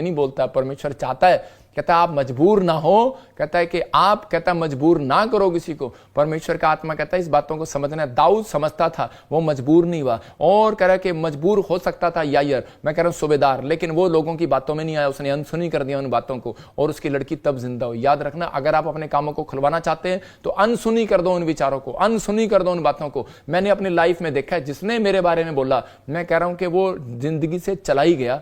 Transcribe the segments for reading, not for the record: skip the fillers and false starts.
नहीं बोलता, परमेश्वर चाहता है, कहता है आप मजबूर ना हो, कहता है कि आप, कहता है मजबूर ना करो किसी को। परमेश्वर का आत्मा कहता है इस बातों को समझना। दाऊद समझता था, वो मजबूर नहीं हुआ। और कह रहा है कि मजबूर हो सकता था यायर, मैं कह रहा हूं सूबेदार, लेकिन वो लोगों की बातों में नहीं आया, उसने अनसुनी कर दिया उन बातों को, और उसकी लड़की तब जिंदा हुई। याद रखना, अगर आप अपने कामों को खुलवाना चाहते हैं तो अनसुनी कर दो उन विचारों को, अनसुनी कर दो उन बातों को। मैंने अपनी लाइफ में देखा है, जिसने मेरे बारे में बोला, मैं कह रहा हूं कि वो जिंदगी से चला ही गया।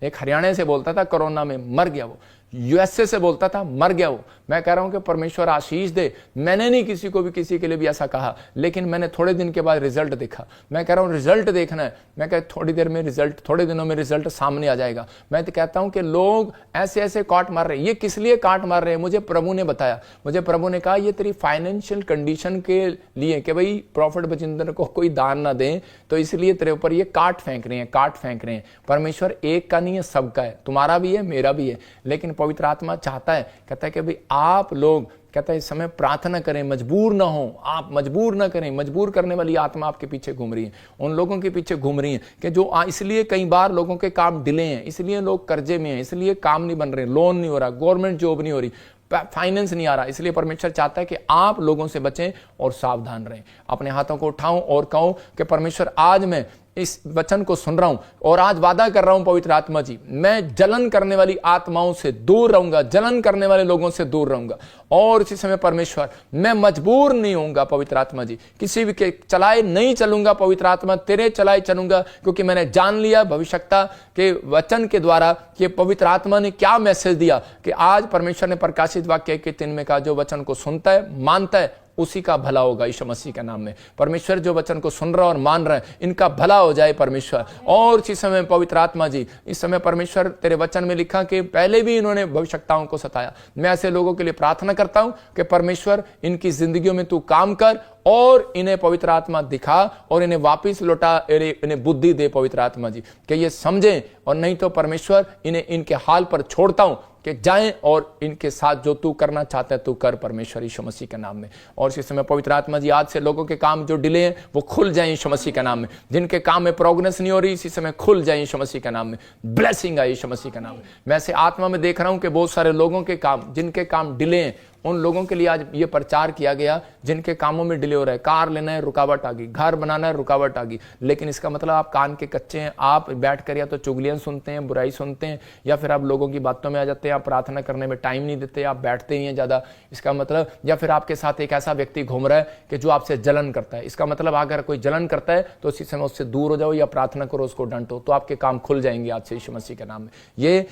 एक हरियाणा से बोलता था, कोरोना में मर गया वो। यूएसए से बोलता था, मर गया वो। मैं कह रहा हूं कि परमेश्वर आशीष दे। मैंने नहीं किसी को भी किसी के लिए भी ऐसा कहा, लेकिन मैंने थोड़े दिन के बाद रिजल्ट देखा। मैं कह रहा हूं रिजल्ट देखना है। मैं कह थोड़ी देर में रिजल्ट, थोड़े दिनों में रिजल्ट सामने आ जाएगा। मैं तो कहता हूं कि लोग ऐसे ऐसे काट मार रहे हैं। ये किस लिए काट मार रहे हैं, मुझे प्रभु ने बताया। मुझे प्रभु ने कहा ये तेरी फाइनेंशियल कंडीशन के लिए, कि भाई प्रॉफिट बचिंदर को कोई दान ना दें, तो इसलिए तेरे ऊपर ये काट फेंक रहे हैं, काट फेंक रहे हैं। परमेश्वर एक का नहीं है, सबका है, तुम्हारा भी है, मेरा भी है। लेकिन पवित्र आत्मा चाहता है, कहता है कि भाई आप लोग, कहता है इस समय प्रार्थना करें, मजबूर ना हो, आप मजबूर ना करें। मजबूर करने वाली आत्मा आपके पीछे घूम रही है, उन लोगों के पीछे घूम रही है कि जो इसलिए कई बार लोगों के काम डिले हैं, इसलिए लोग कर्जे में हैं, इसलिए काम नहीं बन रहे, लोन नहीं हो रहा, गवर्नमेंट जॉब नहीं हो रही, फाइनेंस नहीं आ रहा। इसलिए परमेश्वर चाहता है कि आप लोगों से बचें और सावधान रहें। अपने हाथों को उठाऊं और कहूं कि परमेश्वर आज मैं इस वचन को सुन रहा हूं और आज वादा कर रहा हूं पवित्र आत्मा जी, मैं जलन करने वाली आत्माओं से दूर रहूंगा, जलन करने वाले लोगों से दूर रहूंगा। और इसी समय परमेश्वर, मैं मजबूर नहीं होऊंगा पवित्र आत्मा जी, किसी भी के चलाए नहीं चलूंगा पवित्र आत्मा, तेरे चलाए चलूंगा, क्योंकि मैंने जान लिया भविष्यता के वचन के द्वारा कि पवित्र आत्मा ने क्या मैसेज दिया, कि आज परमेश्वर ने प्रकाशित वाक्य के 3 में कहा, जो वचन को सुनता है, मानता है, उसी का भला होगा यीशु मसीह के नाम में। परमेश्वर जो वचन को सुन रहा और मान रहा है, इनका भला हो जाए परमेश्वर। और इसी समय पवित्र आत्मा जी, इस समय परमेश्वर तेरे वचन में लिखा कि पहले भी इन्होंने भविष्यताओं को सताया। मैं ऐसे लोगों के लिए प्रार्थना करता हूं कि परमेश्वर इनकी जिंदगियों में तू काम कर और इन्हें पवित्र आत्मा दिखा और इन्हें वापिस लौटा, इन्हें बुद्धि दे पवित्र आत्मा जी, कि ये समझें। और नहीं तो परमेश्वर इन्हें इनके हाल पर छोड़ता हूं कि जाएं और इनके साथ जो तू करना चाहता है तू कर परमेश्वर यीशु मसीह के नाम में। और इस समय पवित्र आत्मा जी, आज से लोगों के काम जो डिले हैं वो खुल जाए यीशु मसीह के नाम में। जिनके काम में प्रोग्रेस नहीं हो रही, इसी समय खुल जाए यीशु मसीह के नाम में। ब्लेसिंग आए यीशु मसीह के नाम में। मैं ऐसे आत्मा में देख रहा हूं कि बहुत सारे लोगों के काम, जिनके काम डिले हैं, उन लोगों के लिए आज ये प्रचार किया गया जिनके कामों में डिले हो रहा है। कार लेना है, रुकावट आ गई, घर बनाना है, रुकावट आ गई। लेकिन इसका मतलब आप कान के कच्चे हैं, आप बैठ कर या तो चुगलियां सुनते हैं, बुराई सुनते हैं, या फिर आप लोगों की बातों में आ जाते हैं, आप प्रार्थना करने में टाइम नहीं देते, आप बैठते ही हैं ज्यादा। इसका मतलब, या फिर आपके साथ एक ऐसा व्यक्ति घूम रहा है कि जो आपसे जलन करता है। इसका मतलब अगर कोई जलन करता है तो उसी समय उससे दूर हो जाओ या प्रार्थना करो, उसको डांटो, तो आपके काम खुल जाएंगे आज से यीशु मसीह के नाम में। ये